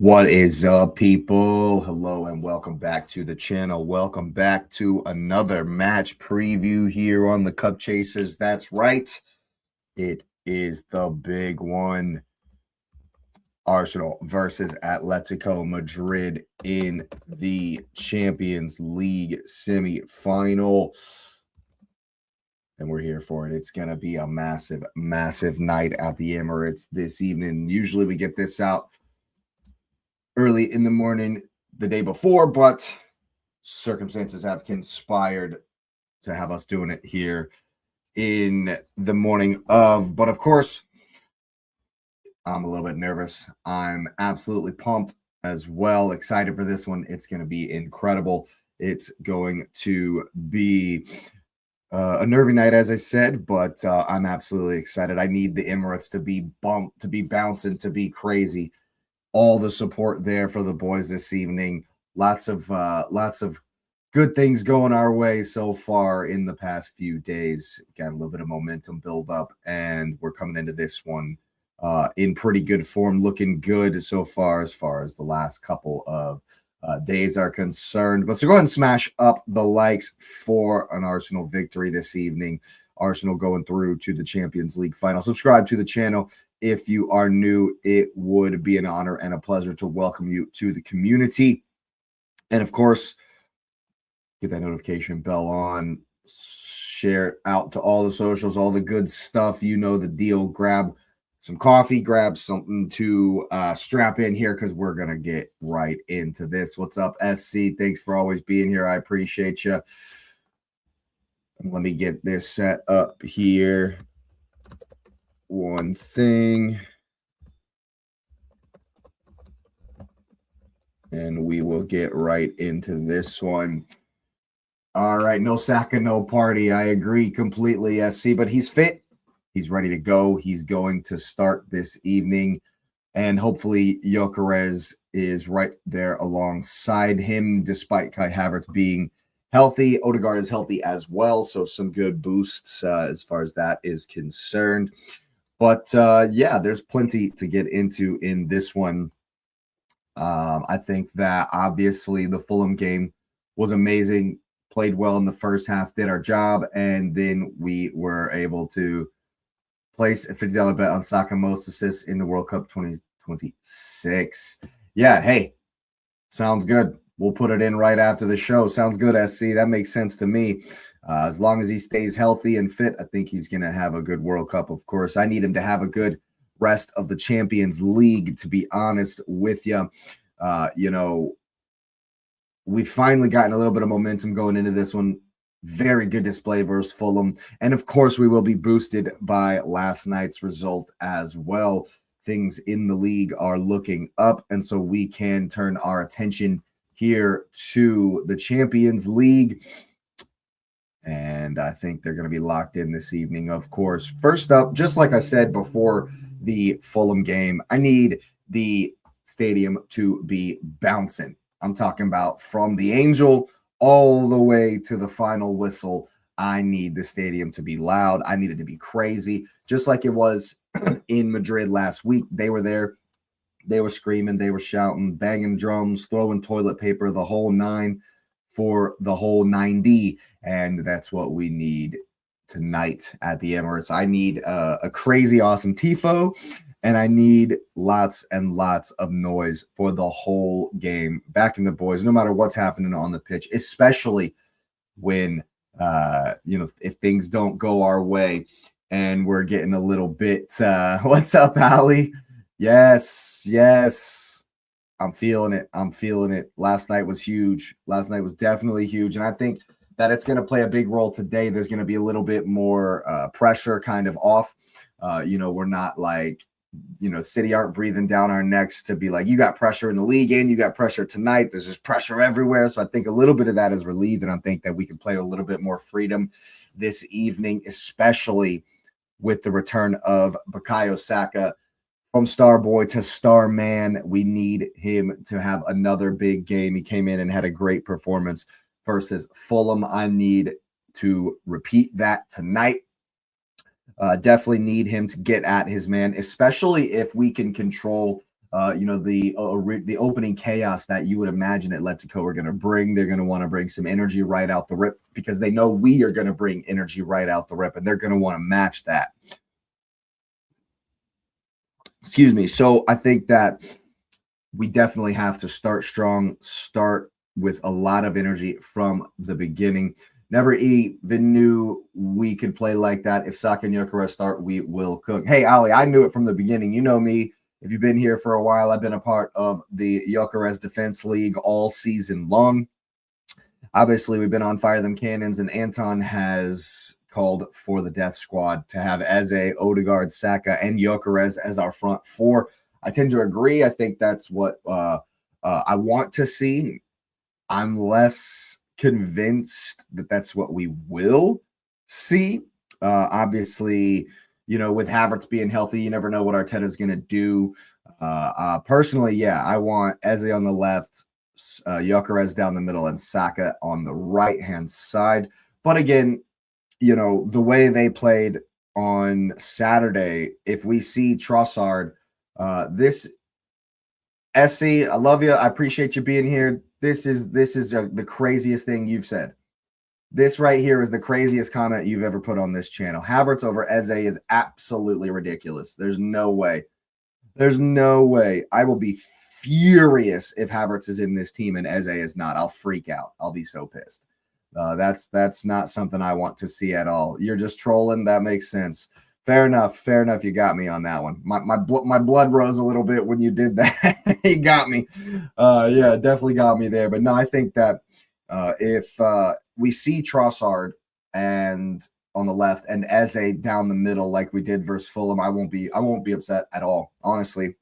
What is up, people? Hello and welcome back to the channel. Welcome back to another match preview here on the Cup Chasers. That's right. It is the big one. Arsenal versus Atletico Madrid in the Champions League Semifinal. And we're here for it. It's going to be a massive, massive night at the Emirates this evening. Usually we get this out early in the morning the day before, but circumstances have conspired to have us doing it here in the morning of. But of course, I'm a little bit nervous. I'm absolutely pumped as well. Excited for this one. It's going to be incredible. It's going to be a nervy night, as I said, but I'm absolutely excited. I need the Emirates to be bumped, to be bouncing, to be crazy. All the support there for the boys this evening. Lots of good things going our way so far in the past few days. Got a little bit of momentum build up, and we're coming into this one in pretty good form, looking good so far as the last couple of days are concerned. But so go ahead and smash up the likes for an Arsenal victory this evening. Arsenal going through to the Champions League final. Subscribe to the channel. If you are new, it would be an honor and a pleasure to welcome you to the community. And of course, get that notification bell on, share it out to all the socials, all the good stuff. You know the deal. Grab some coffee, grab something to strap in here because we're going to get right into this. What's up, SC? Thanks for always being here. I appreciate you. Let me get this set up here. One thing, and we will get right into this one. All right, no Saka, no party. I agree completely, SC, but he's fit. He's ready to go. He's going to start this evening, and hopefully Gyokeres is right there alongside him, despite Kai Havertz being healthy. Odegaard is healthy as well, so some good boosts as far as that is concerned. But yeah, there's plenty to get into in this one. I think that obviously the Fulham game was amazing, played well in the first half, did our job, and then we were able to place a $50 bet on Saka most assists in the World Cup 2026. Yeah, hey, sounds good. We'll put it in right after the show. Sounds good, SC. That makes sense to me. As long as he stays healthy and fit, I think he's going to have a good World Cup. Of course, I need him to have a good rest of the Champions League, to be honest with you. You know, we've finally gotten a little bit of momentum going into this one. Very good display versus Fulham. And of course, we will be boosted by last night's result as well. Things in the league are looking up, and so we can turn our attention here to the Champions League. And I think they're going to be locked in this evening, of course. First up, just like I said before the Fulham game, I need the stadium to be bouncing. I'm talking about from the Angel all the way to the final whistle. I need the stadium to be loud. I need it to be crazy, just like it was in Madrid last week. They were there. They were screaming, they were shouting, banging drums, throwing toilet paper, the whole nine for the whole 90. And that's what we need tonight at the Emirates. I need a crazy, awesome tifo, and I need lots and lots of noise for the whole game. Backing the boys, no matter what's happening on the pitch, especially when, you know, if things don't go our way and we're getting a little bit, what's up, Allie? Yes, yes. I'm feeling it. I'm feeling it. Last night was huge. Last night was definitely huge. And I think that it's going to play a big role today. There's going to be a little bit more pressure kind of off. You know, we're not like, you know, City aren't breathing down our necks to be like, you got pressure in the league and you got pressure tonight. There's just pressure everywhere. So I think a little bit of that is relieved. And I think that we can play a little bit more freedom this evening, especially with the return of Bukayo Saka. From star boy to star man, we need him to have another big game. He came in and had a great performance versus Fulham. I need to repeat that tonight. Definitely need him to get at his man, especially if we can control the opening chaos that you would imagine Atletico are going to bring. They're going to want to bring some energy right out the rip because they know we are going to bring energy right out the rip, and they're going to want to match that. Excuse me. So I think that we definitely have to start strong, start with a lot of energy from the beginning. Never even knew we could play like that. If Saka and Gyokeres start, we will cook. Hey, Ali, I knew it from the beginning. You know me. If you've been here for a while, I've been a part of the Gyokeres Defense League all season long. Obviously, we've been on fire them cannons, and Anton has called for the death squad to have Eze, Odegaard, Saka, and Gyokeres as our front four. I tend to agree. I think that's what I want to see. I'm less convinced that that's what we will see. Obviously, with Havertz being healthy, you never know what Arteta is going to do. Personally, yeah, I want Eze on the left, Gyokeres down the middle, and Saka on the right-hand side. But again, the way they played on Saturday, if we see Trossard, this SC, I love you. I appreciate you being here. This is the craziest thing you've said. This right here is the craziest comment you've ever put on this channel. Havertz over Eze is absolutely ridiculous. There's no way. There's no way. I will be furious if Havertz is in this team and Eze is not. I'll freak out. I'll be so pissed. That's not something I want to see at all. You're just trolling. That makes sense. Fair enough. Fair enough. You got me on that one. My blood rose a little bit when you did that. You got me. Yeah, definitely got me there. But no, I think that if we see Trossard and on the left and Eze down the middle like we did versus Fulham, I won't be upset at all. Honestly,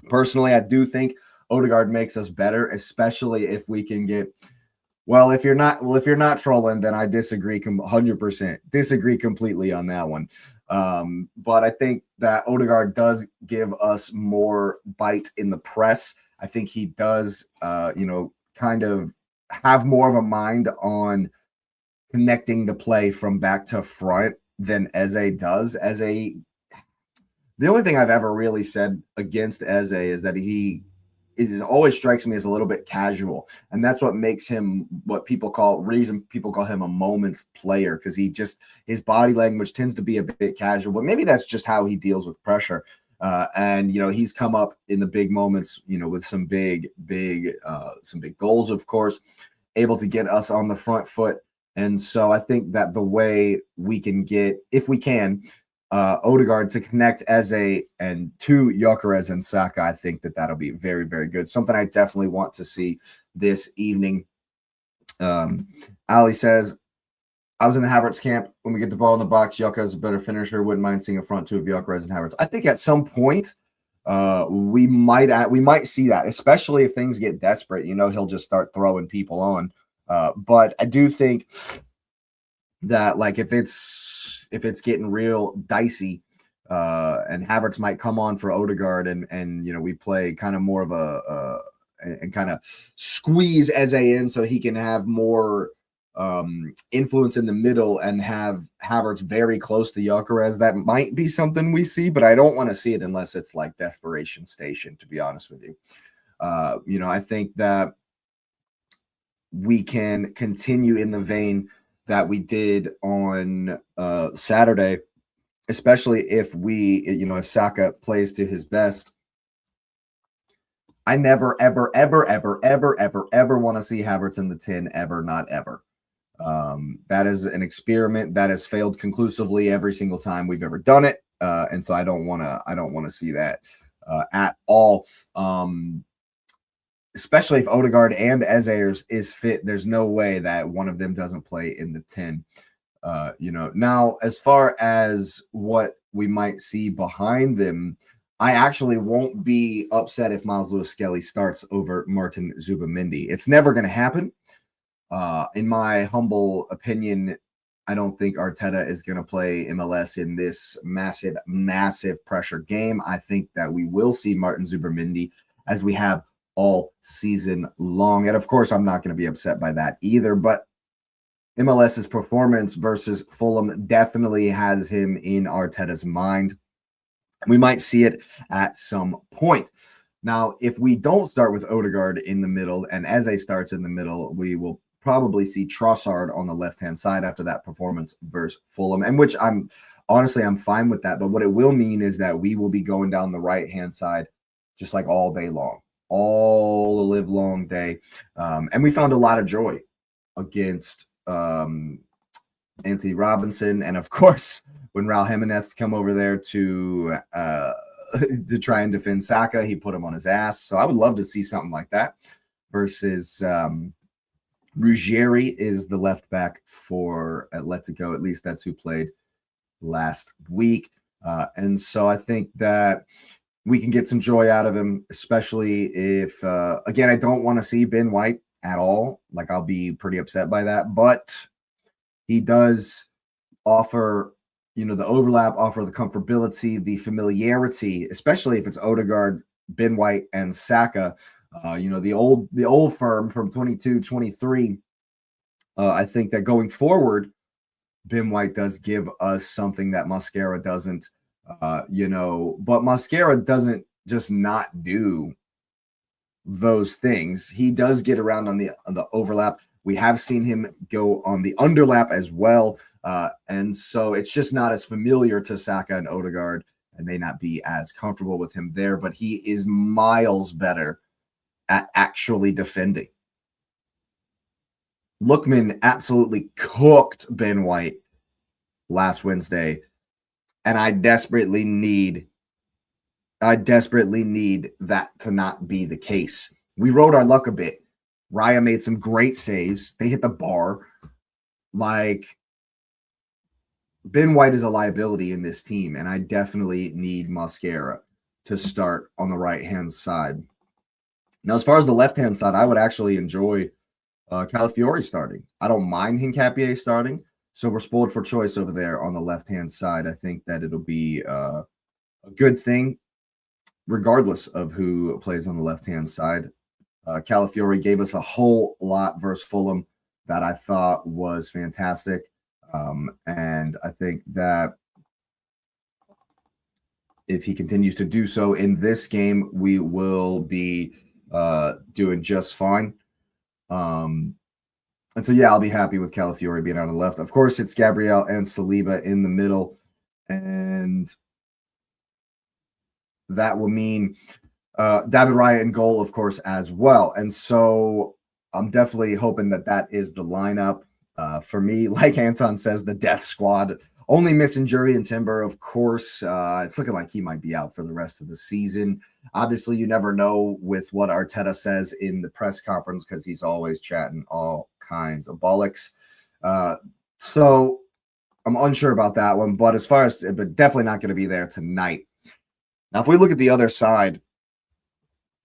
personally, I do think Odegaard makes us better, especially if we can get. Well, if you're not trolling, then I disagree 100%. Disagree completely on that one. But I think that Odegaard does give us more bite in the press. I think he does, kind of have more of a mind on connecting the play from back to front than Eze does. The only thing I've ever really said against Eze is that he always strikes me as a little bit casual, and that's what makes him people call him a moments player, because his body language tends to be a bit casual, but maybe that's just how he deals with pressure. And he's come up in the big moments, with some big goals, of course, able to get us on the front foot. And so I think that the way we can get, if we can, Odegaard to connect Eze and to Gyokeres and Saka, I think that'll be very, very good. Something I definitely want to see this evening. Ali says, I was in the Havertz camp. When we get the ball in the box, Gyokeres is a better finisher. Wouldn't mind seeing a front two of Gyokeres and Havertz. I think at some point we might see that, especially if things get desperate. He'll just start throwing people on. But I do think that, like, if it's getting real dicey, and Havertz might come on for Odegaard, and we play kind of more of a and kind of squeeze Eze in so he can have more influence in the middle and have Havertz very close to Gyokeres. That might be something we see, but I don't want to see it unless it's like desperation station, to be honest with you. I think that we can continue in the vein that we did on Saturday, especially if if Saka plays to his best. I never, ever, ever, ever, ever, ever, ever want to see Havertz in the 10, ever, not ever. That is an experiment that has failed conclusively every single time we've ever done it. And so I don't want to see that at all. Especially if Odegaard and Eze is fit, there's no way that one of them doesn't play in the 10. Now, as far as what we might see behind them, I actually won't be upset if Miles Lewis-Skelly starts over Martin Zubimendi. It's never going to happen. In my humble opinion, I don't think Arteta is going to play MLS in this massive, massive pressure game. I think that we will see Martin Zubimendi as we have all season long. And of course, I'm not going to be upset by that either, but MLS's performance versus Fulham definitely has him in Arteta's mind. We might see it at some point. Now, if we don't start with Odegaard in the middle and Eze starts in the middle, we will probably see Trossard on the left-hand side after that performance versus Fulham, and which I'm fine with that. But what it will mean is that we will be going down the right-hand side just like all day long, all the live long day. And we found a lot of joy against Anthony Robinson. And of course, when Raul Jimenez come over there to try and defend Saka, he put him on his ass. So I would love to see something like that versus Ruggieri is the left back for Atletico. At least that's who played last week. And so I think that we can get some joy out of him, especially if, again, I don't want to see Ben White at all. Like, I'll be pretty upset by that. But he does offer, the overlap, offer the comfortability, the familiarity, especially if it's Odegaard, Ben White, and Saka. The old firm from 22-23. I think that going forward, Ben White does give us something that Mosquera doesn't. But Mosquera doesn't just not do those things. He does get around on the overlap. We have seen him go on the underlap as well. And so it's just not as familiar to Saka and Odegaard and may not be as comfortable with him there, but he is miles better at actually defending. Lookman absolutely cooked Ben White last Wednesday, and I desperately need that to not be the case. We rode our luck a bit. Raya made some great saves. They hit the bar. Like, Ben White is a liability in this team, and I definitely need Mosquera to start on the right-hand side. Now, as far as the left-hand side, I would actually enjoy Calafiori starting. I don't mind Hincapié starting, so we're spoiled for choice over there on the left-hand side. I think that it'll be a good thing, regardless of who plays on the left-hand side. Calafiori gave us a whole lot versus Fulham that I thought was fantastic. And I think that if he continues to do so in this game, we will be doing just fine. And so, yeah, I'll be happy with Calafiori being on the left. Of course, it's Gabriel and Saliba in the middle. And that will mean David Raya in goal, of course, as well. And so I'm definitely hoping that is the lineup. For me, like Anton says, the death squad. Only missing Jury and Timber, of course. It's looking like he might be out for the rest of the season. Obviously, you never know with what Arteta says in the press conference because he's always chatting all kinds of bollocks. So I'm unsure about that one. But but definitely not going to be there tonight. Now, if we look at the other side,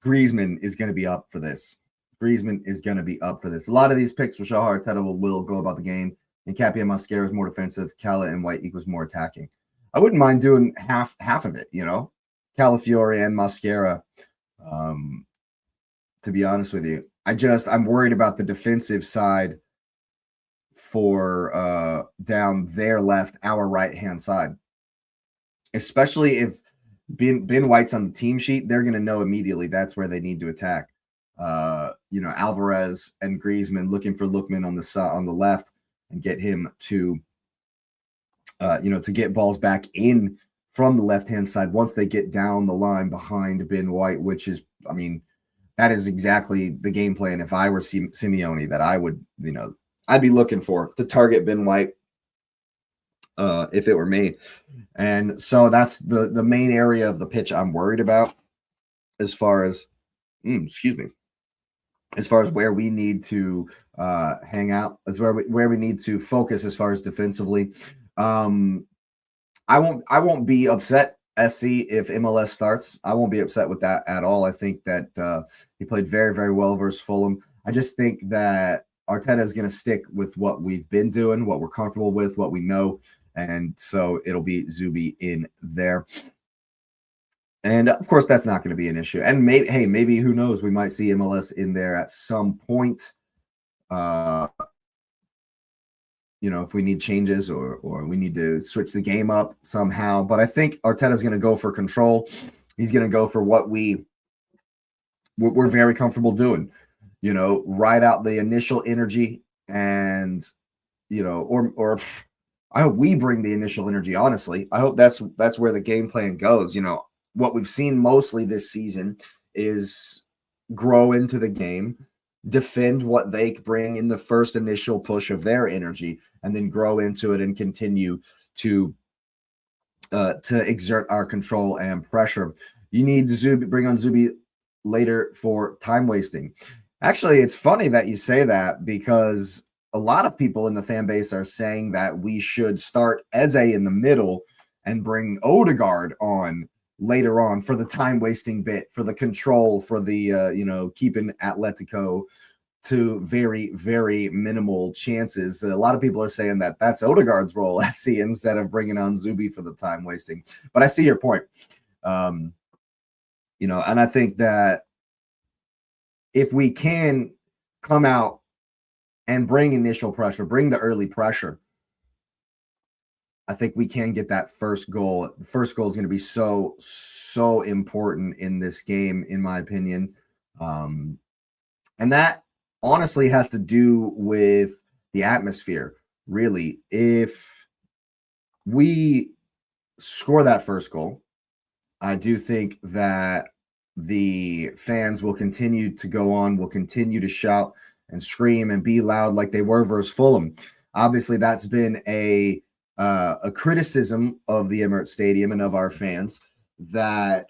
Griezmann is going to be up for this. A lot of these picks will show how Arteta will go about the game. And Cappy and Mosquera is more defensive. Cala and White equals more attacking. I wouldn't mind doing half of it, Calafiori and Mosquera, to be honest with you. I'm worried about the defensive side for down their left, our right-hand side. Especially if Ben White's on the team sheet, they're going to know immediately that's where they need to attack. Alvarez and Griezmann looking for Lookman on the left and get him to, to get balls back in from the left-hand side once they get down the line behind Ben White, which is, that is exactly the game plan. If I were Simeone, that I would, I'd be looking for to target Ben White if it were me. And so that's the main area of the pitch I'm worried about as far as, as far as where we need to hang out, as where we need to focus as far as defensively. I won't be upset, SC, if MLS starts. I won't be upset with that at all. I think that he played very, very well versus Fulham. I just think that Arteta is going to stick with what we've been doing, what we're comfortable with, what we know. And so it'll be Zubi in there. And of course, that's not going to be an issue. And maybe who knows? We might see MLS in there at some point. If we need changes or we need to switch the game up somehow. But I think Arteta's going to go for control. He's going to go for what we we're very comfortable doing. Ride out the initial energy and, or I hope we bring the initial energy, honestly. I hope that's where the game plan goes. What we've seen mostly this season is grow into the game, defend what they bring in the first initial push of their energy, and then grow into it and continue to exert our control and pressure. You need Zubi, bring on Zubi later for time wasting. Actually, it's funny that you say that because a lot of people in the fan base are saying that we should start Eze in the middle and bring Odegaard on later on for the time wasting bit, for the control, for the keeping Atletico to very, very minimal chances. A lot of people are saying that that's Odegaard's role, SC, instead of bringing on Zubi for the time wasting. But I see your point. And I think that if we can come out and bring initial pressure, bring the early pressure, I think we can get that first goal. The first goal is going to be so, so important in this game, in my opinion. And that honestly has to do with the atmosphere, really. If we score that first goal, I do think that the fans will continue to go on, will continue to shout and scream and be loud like they were versus Fulham. Obviously, that's been a criticism of the Emirates Stadium and of our fans that,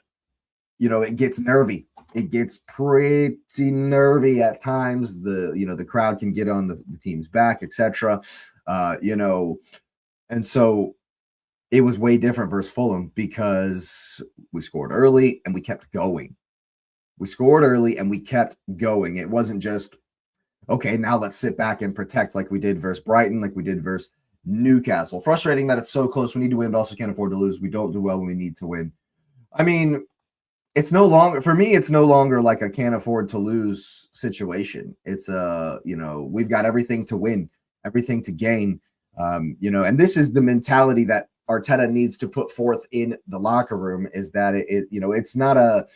it gets nervy. It gets pretty nervy at times. The crowd can get on the team's back, etc. And so it was way different versus Fulham because we scored early and we kept going. We scored early and we kept going. It wasn't just, okay, now let's sit back and protect like we did versus Brighton, like we did versus Newcastle. Frustrating that it's so close. We need to win, but also can't afford to lose. We don't do well when we need to win. I mean, it's no longer, for me, it's no longer like a can't afford to lose situation. It's we've got everything to win, everything to gain. And this is the mentality that Arteta needs to put forth in the locker room, is that it's not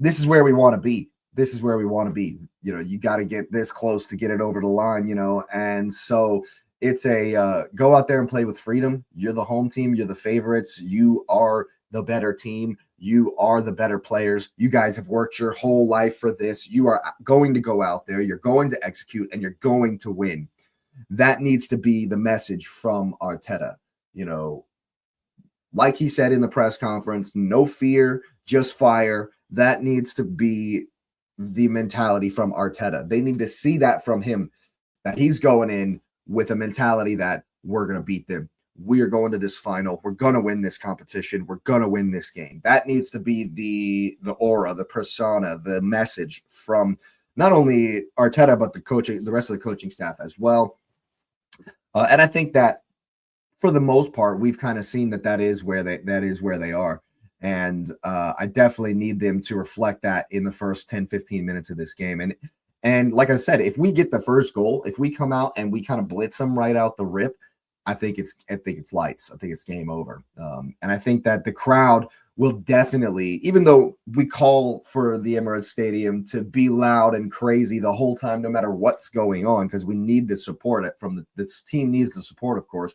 this is where we want to be. This is where we want to be. You got to get this close to get it over the line, and so it's go out there and play with freedom. You're the home team. You're the favorites. You are the better team. You are the better players. You guys have worked your whole life for this. You are going to go out there. You're going to execute and you're going to win. That needs to be the message from Arteta. Like he said in the press conference, no fear, just fire. That needs to be the mentality from Arteta. They need to see that from him, that he's going in with a mentality that we're going to beat them. We are going to this final. We're going to win this competition. We're going to win this game. That needs to be the aura, the persona, the message from not only Arteta, but the rest of the coaching staff as well. And I think that for the most part, we've kind of seen that is where they are. And I definitely need them to reflect that in the first 10, 15 minutes of this game. And like I said, if we get the first goal, if we come out and we kind of blitz them right out the rip, I think it's lights. I think it's game over. And I think that the crowd will definitely, even though we call for the Emirates Stadium to be loud and crazy the whole time, no matter what's going on, because we need the support from this team needs the support, of course.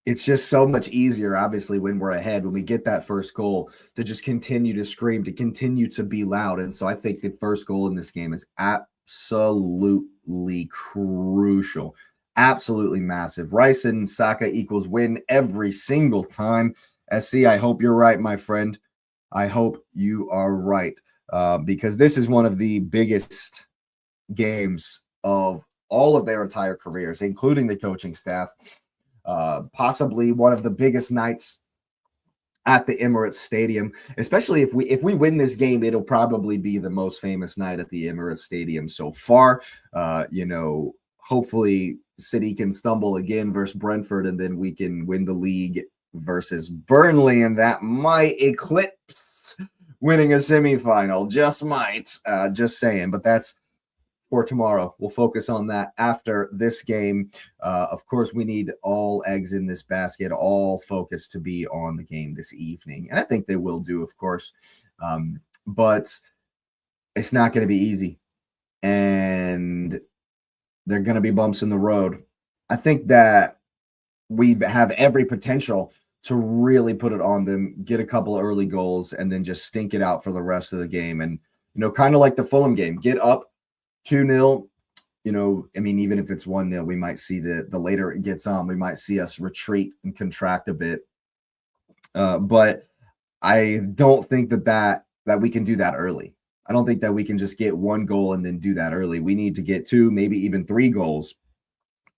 It's just so much easier, obviously, when we're ahead, when we get that first goal, to just continue to scream, to continue to be loud. And so I think the first goal in this game is absolutely crucial, absolutely massive. Rice and Saka equals win every single time. SC, I hope you're right, my friend. I hope you are right, because this is one of the biggest games of all of their entire careers, including the coaching staff. Possibly one of the biggest nights at the Emirates Stadium, especially if we win this game. It'll probably be the most famous night at the Emirates Stadium so far. Hopefully City can stumble again versus Brentford, and then we can win the league versus Burnley, and that might eclipse winning a semifinal. Just might, just saying. But that's for tomorrow. We'll focus on that after this game. Of course, we need all eggs in this basket, all focus to be on the game this evening. And I think they will do, of course. But it's not going to be easy. And there are going to be bumps in the road. I think that we have every potential to really put it on them, get a couple of early goals, and then just stink it out for the rest of the game. And, kind of like the Fulham game, get up 2-0. I mean, even if it's 1-0, we might see the later it gets on, we might see us retreat and contract a bit. But I don't think that we can do that early. I don't think that we can just get 1 goal and then do that early. We need to get 2, maybe even 3 goals,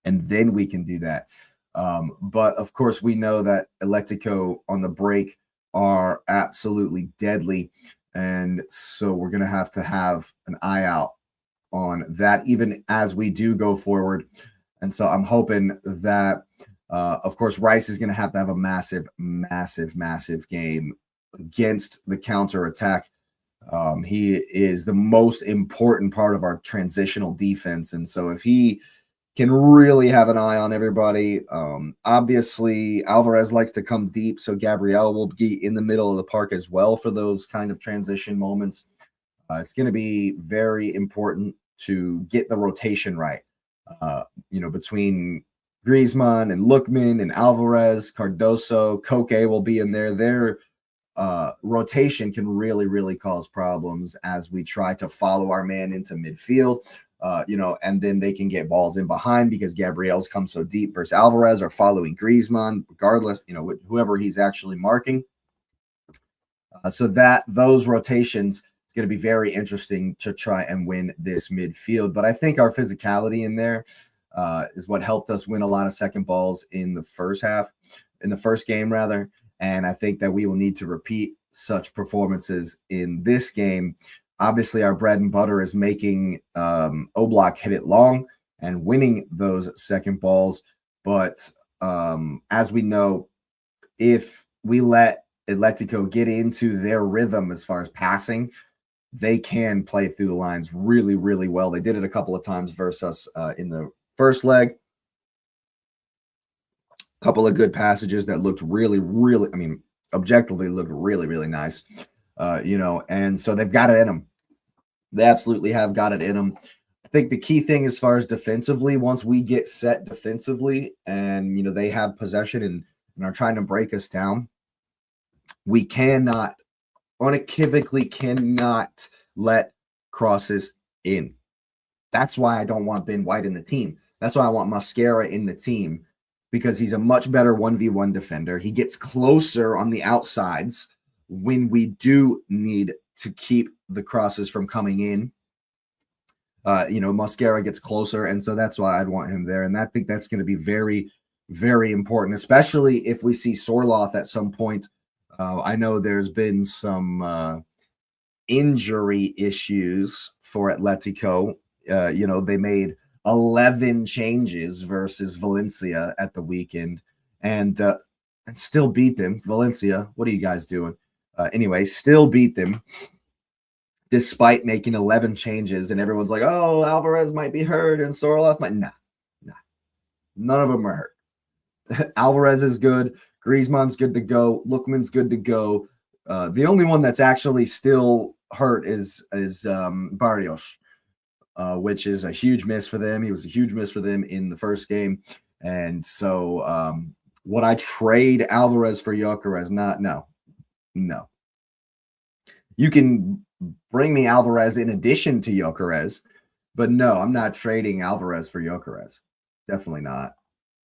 and then we can do that. But of course, we know that Atletico on the break are absolutely deadly. And so we're going to have an eye out on that, even as we do go forward. And so I'm hoping that, of course, Rice is going to have a massive, massive, massive game against the counter attack. He is the most important part of our transitional defense. And so if he can really have an eye on everybody. Obviously, Alvarez likes to come deep, so Gabriel will be in the middle of the park as well for those kind of transition moments. It's going to be very important to get the rotation right, between Griezmann and Lookman and Alvarez, Cardoso, Koke will be in there. Their rotation can really, really cause problems as we try to follow our man into midfield. And then they can get balls in behind because Gabriel's come so deep versus Alvarez or following Griezmann, regardless, whoever he's actually marking. So that those rotations is going to be very interesting to try and win this midfield. But I think our physicality in there is what helped us win a lot of second balls in the first game rather. And I think that we will need to repeat such performances in this game. Obviously, our bread and butter is making Oblak hit it long and winning those second balls. But as we know, if we let Atletico get into their rhythm as far as passing, they can play through the lines really, really well. They did it a couple of times versus us in the first leg. A couple of good passages that looked really, really, objectively looked really, really nice. And so they've got it in them. They absolutely have got it in them. I think the key thing as far as defensively, once we get set defensively and, they have possession and are trying to break us down, we unequivocally cannot let crosses in. That's why I don't want Ben White in the team. That's why I want Mascara in the team, because he's a much better 1v1 defender. He gets closer on the outsides when we do need to keep the crosses from coming in. Mascara gets closer, and so that's why I'd want him there. And I think that's going to be very, very important, especially if we see Sorloth at some point. I know there's been some injury issues for Atletico. They made 11 changes versus Valencia at the weekend and still beat them. Valencia, what are you guys doing? Anyway, still beat them despite making 11 changes. And everyone's like, oh, Alvarez might be hurt and Sorloth might. Nah. None of them are hurt. Alvarez is good. Griezmann's good to go. Lookman's good to go. The only one that's actually still hurt is Barrios, which is a huge miss for them. He was a huge miss for them in the first game. And so would I trade Alvarez for Gyokeres? No. You can bring me Alvarez in addition to Gyokeres, but no, I'm not trading Alvarez for Gyokeres. Definitely not.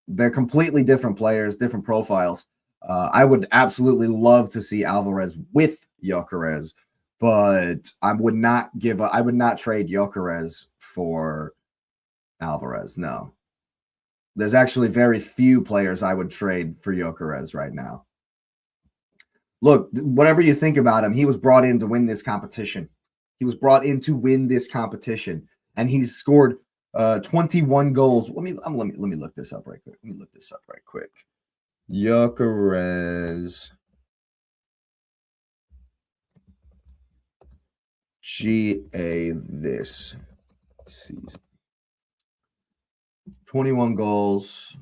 They're completely different players, different profiles. I would absolutely love to see Alvarez with Gyokeres, but I would not trade Gyokeres for Alvarez. No. There's actually very few players I would trade for Gyokeres right now. Look, whatever you think about him, he was brought in to win this competition. And he's scored 21 goals. Let me look this up right quick. Gyokeres GA this season. 21 goals,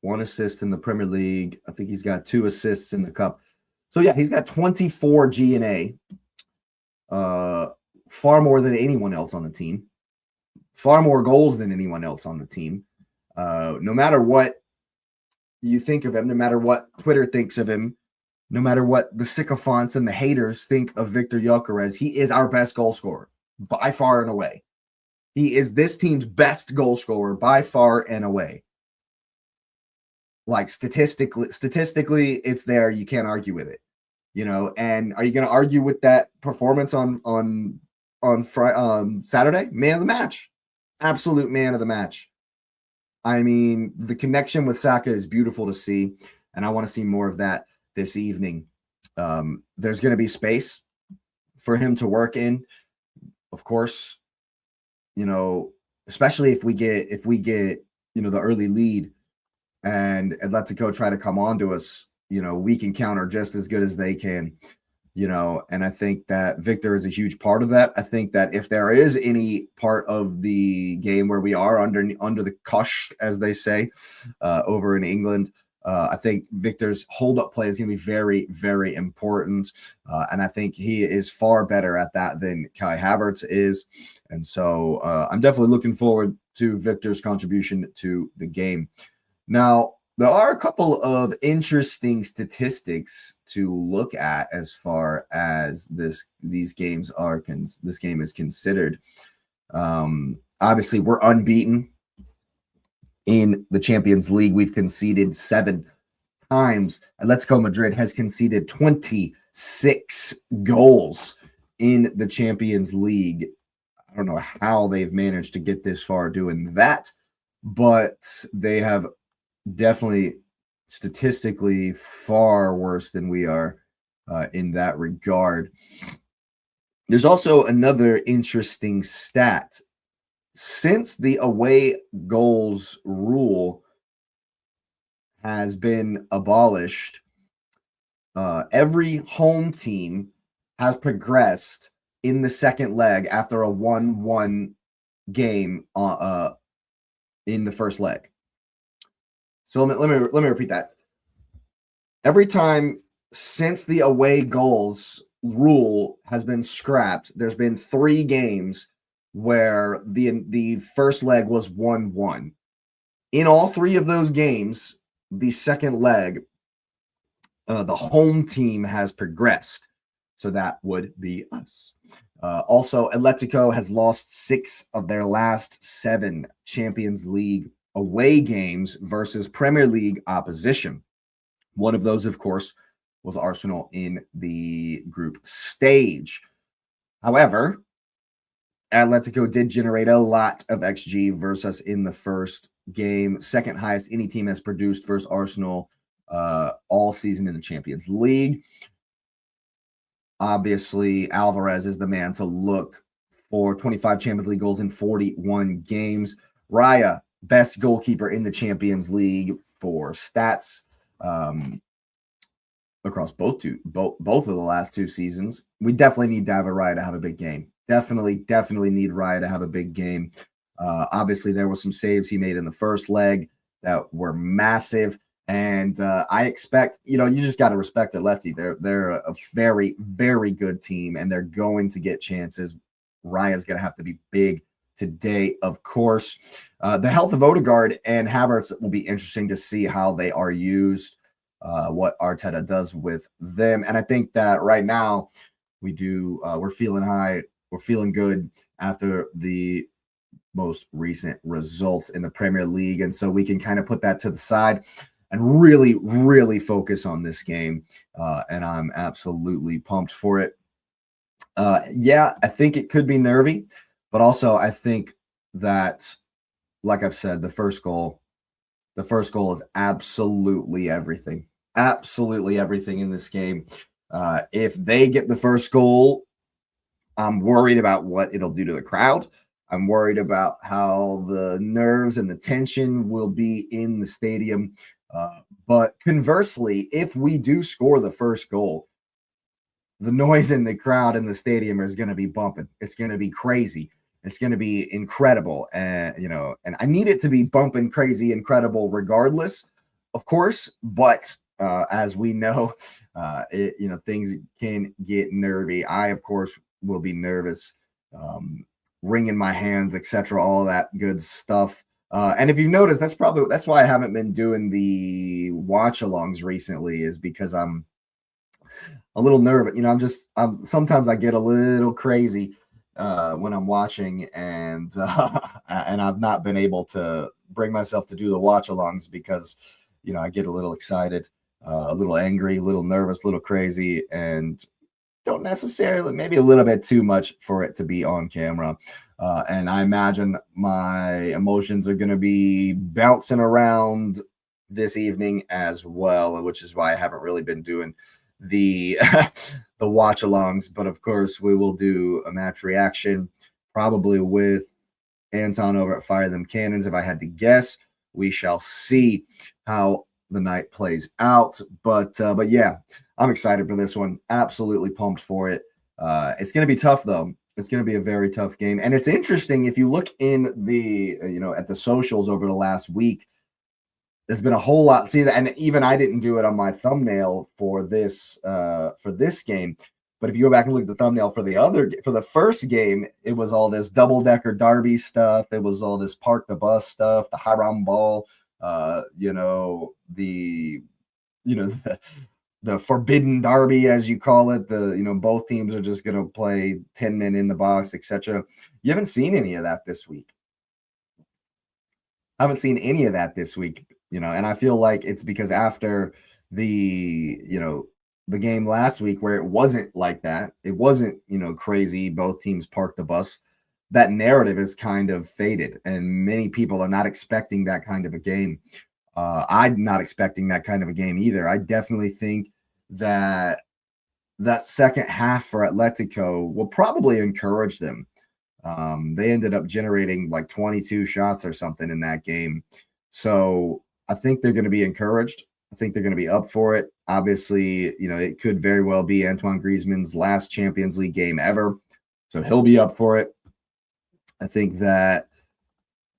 1 assist in the Premier League. I think he's got 2 assists in the Cup. So, yeah, he's got 24 G&A, far more than anyone else on the team, far more goals than anyone else on the team. No matter what you think of him, no matter what Twitter thinks of him, no matter what the sycophants and the haters think of Victor Gyokeres, he is our best goal scorer by far and away. He is this team's best goal scorer by far and away. Like statistically, it's there. You can't argue with it, you know. And are you going to argue with that performance on Saturday? Man of the match, absolute man of the match. I mean, the connection with Saka is beautiful to see, and I want to see more of that this evening. There's going to be space for him to work in, of course. You know, especially if we get the early lead and Atletico try to come on to us, you know, we can counter just as good as they can, you know, and I think that Victor is a huge part of that. I think that if there is any part of the game where we are under the cush, as they say, over in England, I think Victor's hold-up play is going to be very, very important, and I think he is far better at that than Kai Havertz is, and so I'm definitely looking forward to Victor's contribution to the game. Now, there are a couple of interesting statistics to look at as far as this game is considered. Obviously, we're unbeaten in the Champions League. We've conceded 7 times. Atletico Madrid has conceded 26 goals in the Champions League. I don't know how they've managed to get this far doing that, but they have definitely statistically far worse than we are in that regard. There's also another interesting stat. Since the away goals rule has been abolished, every home team has progressed in the second leg after a 1-1 game in the first leg. So let me repeat that. Every time since the away goals rule has been scrapped, there's been 3 games where the first leg was 1-1. In all 3 of those games, the second leg, the home team has progressed. So that would be us. Also, Atletico has lost 6 of their last 7 Champions League away games versus Premier League opposition. One of those, of course, was Arsenal in the group stage. However, Atletico did generate a lot of XG versus us in the first game. Second highest any team has produced versus Arsenal all season in the Champions League. Obviously, Alvarez is the man to look for. 25 Champions League goals in 41 games. Raya, best goalkeeper in the Champions League for stats across both of the last 2 seasons. We definitely need David Raya to have a big game. Definitely need Raya to have a big game. Obviously, there were some saves he made in the first leg that were massive. And I expect, you just got to respect Atleti. They're a very, very good team, and they're going to get chances. Raya's going to have to be big today, of course. The health of Odegaard and Havertz will be interesting to see how they are used, what Arteta does with them. And I think that right now we're feeling high. We're feeling good after the most recent results in the Premier League. And so we can kind of put that to the side and really, really focus on this game. And I'm absolutely pumped for it. Yeah, I think it could be nervy, but also I think that, like I've said, the first goal is absolutely everything. Absolutely everything in this game. If they get the first goal, I'm worried about what it'll do to the crowd. I'm worried about how the nerves and the tension will be in the stadium. But conversely, if we do score the first goal, the noise in the crowd in the stadium is going to be bumping. It's going to be crazy. It's going to be incredible. And, and I need it to be bumping crazy, incredible regardless, of course. But as we know, things can get nervy. I, of course, will be nervous, wringing my hands, etc., all that good stuff. And if you've noticed, that's why I haven't been doing the watch-alongs recently, is because I'm a little nervous. Sometimes I get a little crazy when I'm watching, and and I've not been able to bring myself to do the watch-alongs because I get a little excited, a little angry, a little nervous, a little crazy, and don't necessarily, maybe a little bit too much for it to be on camera. And I imagine my emotions are going to be bouncing around this evening as well, which is why I haven't really been doing the the watch alongs. But of course, we will do a match reaction, probably with Anton over at Fire Them Cannons. If I had to guess, we shall see how the night plays out. But yeah, I'm excited for this one. Absolutely pumped for it. It's going to be tough, though. It's going to be a very tough game. And it's interesting, if you look in the, at the socials over the last week, there's been a whole lot. See that, and even I didn't do it on my thumbnail for this game. But if you go back and look at the thumbnail for the first game, it was all this double-decker derby stuff. It was all this park the bus stuff, the Hiram ball, the forbidden derby, as you call it. Both teams are just going to play 10 men in the box, etc. You haven't seen any of that this week. I haven't seen any of that this week, and I feel like it's because after the game last week, where it wasn't like that, it wasn't, crazy, both teams parked the bus, that narrative is kind of faded, and many people are not expecting that kind of a game. I'm not expecting that kind of a game either. I definitely think that second half for Atletico will probably encourage them. They ended up generating like 22 shots or something in that game. So I think they're going to be encouraged. I think they're going to be up for it. Obviously, it could very well be Antoine Griezmann's last Champions League game ever. So he'll be up for it. I think that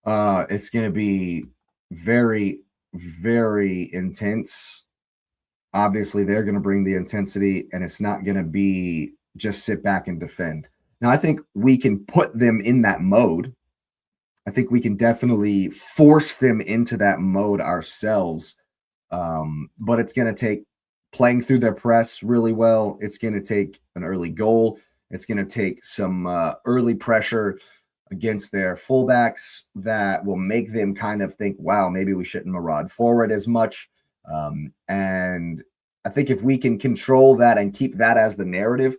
it's going to be very, very intense. Obviously, they're going to bring the intensity, and it's not going to be just sit back and defend. Now, I think we can put them in that mode. I think we can definitely force them into that mode ourselves. But it's going to take playing through their press really well. It's going to take an early goal. It's going to take some early pressure against their fullbacks that will make them kind of think, wow, maybe we shouldn't maraud forward as much. And I think if we can control that and keep that as the narrative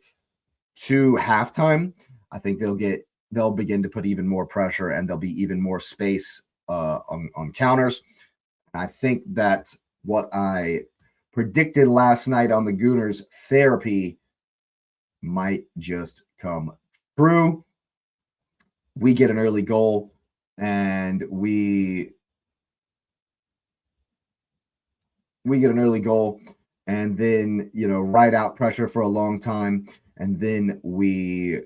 to halftime, I think they'll begin to put even more pressure, and there'll be even more space on counters. I think that what I predicted last night on the Gooners therapy might just come true. We get an early goal, and we get an early goal, and then, ride out pressure for a long time, and then we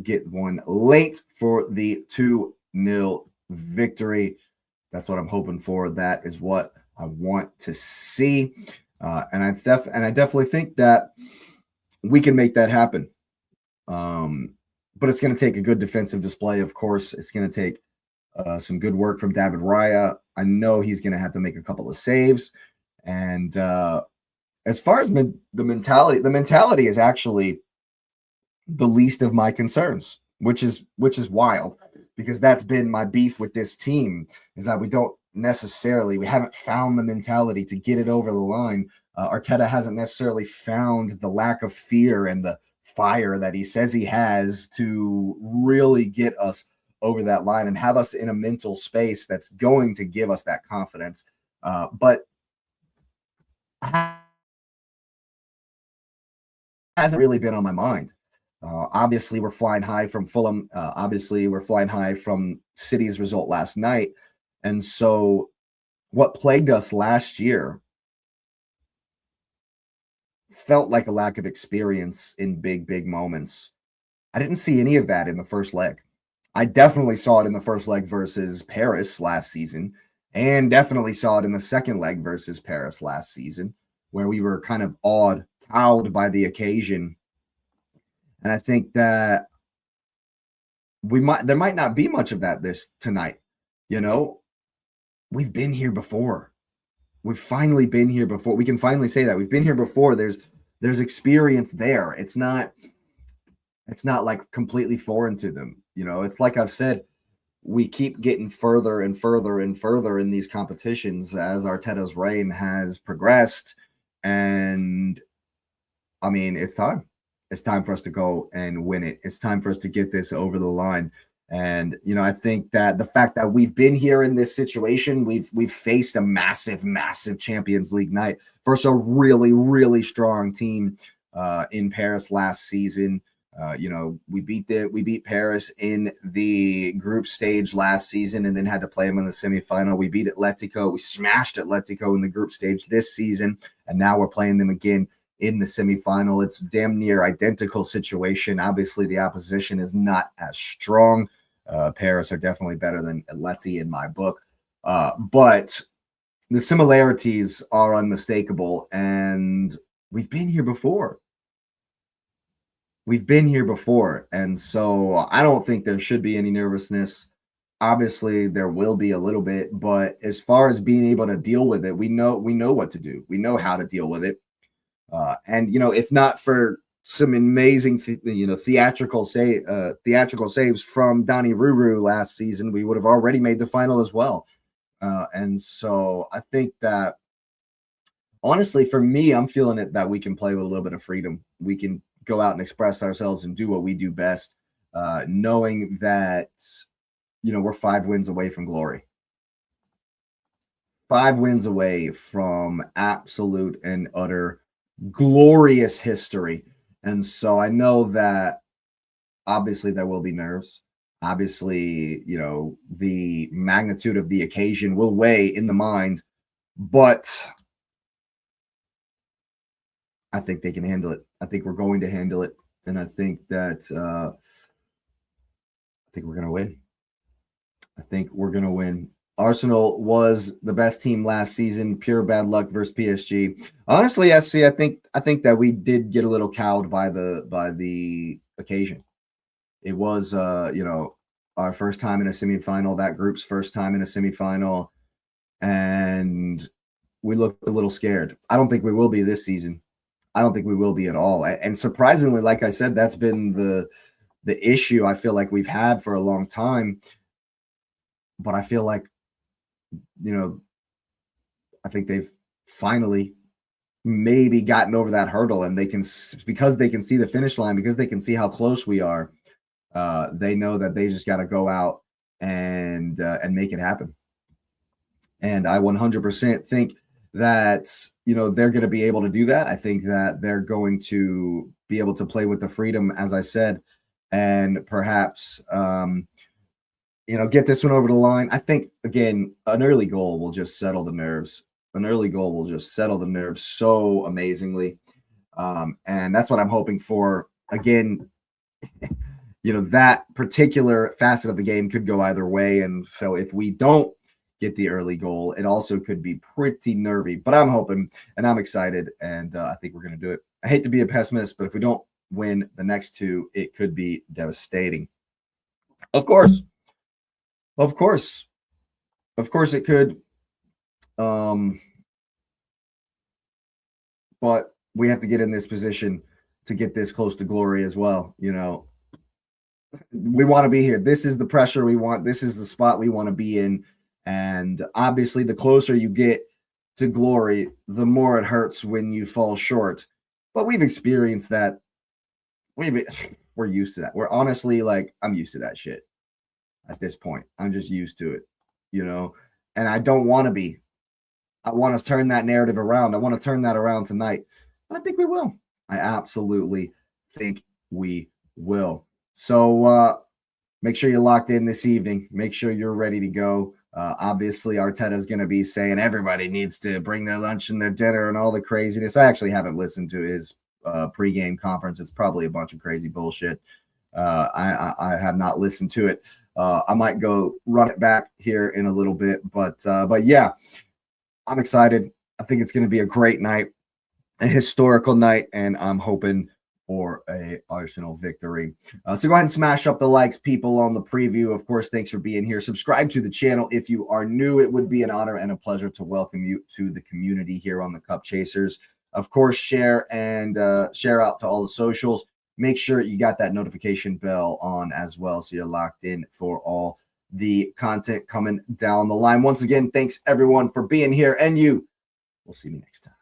get one late for the 2-0 victory. That's what I'm hoping for. That is what I want to see. And I definitely think that we can make that happen. But it's going to take a good defensive display, of course. It's going to take some good work from David Raya. I know he's going to have to make a couple of saves. And as far as the mentality is actually the least of my concerns, which is wild, because that's been my beef with this team, is that we haven't found the mentality to get it over the line. Arteta hasn't necessarily found the lack of fear and the fire that he says he has to really get us over that line and have us in a mental space that's going to give us that confidence. But hasn't really been on my mind. Obviously, we're flying high from Fulham. Obviously, we're flying high from City's result last night. And so what plagued us last year felt like a lack of experience in big moments. I didn't see any of that in the first leg. I definitely saw it in the first leg versus Paris last season, and definitely saw it in the second leg versus Paris last season, where we were kind of cowed by the occasion. And I think that there might not be much of that this tonight. You know, we've been here before. We've finally been here before. We can finally say that we've been here before. There's experience there. It's not like completely foreign to them. You know, it's like I've said, we keep getting further and further and further in these competitions as Arteta's reign has progressed. And I mean, it's time. It's time for us to go and win it. It's time for us to get this over the line. And, you know, I think that the fact that we've been here in this situation, we've faced a massive Champions League night versus a really strong team in Paris last season. You know, we beat Paris in the group stage last season and then had to play them in the semifinal. We beat Atletico. We smashed Atletico in the group stage this season, and now we're playing them again in the semifinal. It's damn near identical situation. Obviously, the opposition is not as strong. Paris are definitely better than ATLETI in my book, but the similarities are unmistakable, and we've been here before. We've been here before, and so I don't think there should be any nervousness. Obviously, there will be a little bit, but as far as being able to deal with it, we know what to do. We know how to deal with it. And you know, if not for some amazing, theatrical saves from Donny Ruru last season, we would have already made the final as well. And so I think that honestly, for me, I'm feeling it that we can play with a little bit of freedom. We can go out and express ourselves and do what we do best, knowing that, you know, we're 5 wins away from glory. 5 wins away from absolute and utter glorious history. And so I know that obviously there will be nerves. Obviously, you know, the magnitude of the occasion will weigh in the mind, but I think they can handle it. I think we're going to handle it. And I think that I think we're going to win. I think we're going to win. Arsenal was the best team last season. Pure bad luck versus PSG. Honestly, SC, I think that we did get a little cowed by the occasion. It was you know, our first time in a semifinal, that group's first time in a semifinal, and we looked a little scared. I don't think we will be this season. I don't think we will be at all. And surprisingly, like I said, that's been the issue I feel like we've had for a long time. But I feel like, you know, I think they've finally maybe gotten over that hurdle, and because they can see the finish line, because they can see how close we are. They know that they just got to go out and make it happen. And I 100% think that, you know, they're going to be able to do that. I think that they're going to be able to play with the freedom, as I said, and perhaps, you know, get this one over the line. I think, again, an early goal will just settle the nerves. An early goal will just settle the nerves so amazingly. And that's what I'm hoping for. Again, you know, that particular facet of the game could go either way. And so if we don't get the early goal, it also could be pretty nervy. But I'm hoping and I'm excited, and I think we're going to do it. I hate to be a pessimist, but if we don't win the next 2, it could be devastating. Of course it could. But we have to get in this position to get this close to glory as well. You know, we want to be here. This is the pressure we want. This is the spot we want to be in. And obviously, the closer you get to glory, the more it hurts when you fall short. But we've experienced that. We're used to that. We're honestly, like, I'm used to that shit at this point. I'm just used to it, you know, and I don't want to be. I want to turn that narrative around. I want to turn that around tonight. And I think we will. I absolutely think we will. So make sure you're locked in this evening. Make sure you're ready to go. Obviously, Arteta is going to be saying everybody needs to bring their lunch and their dinner and all the craziness. I actually haven't listened to his pregame conference. It's probably a bunch of crazy bullshit. I have not listened to it. I might go run it back here in a little bit, but yeah, I'm excited. I think it's going to be a great night, a historical night, and I'm hoping for a Arsenal victory. So go ahead and smash up the likes, people, on the preview. Of course, thanks for being here. Subscribe to the channel if you are new. It would be an honor and a pleasure to welcome you to the community here on the Cup Chasers. Of course, share and share out to all the socials. Make sure you got that notification bell on as well, so you're locked in for all the content coming down the line. Once again, thanks everyone for being here, and we'll see you next time.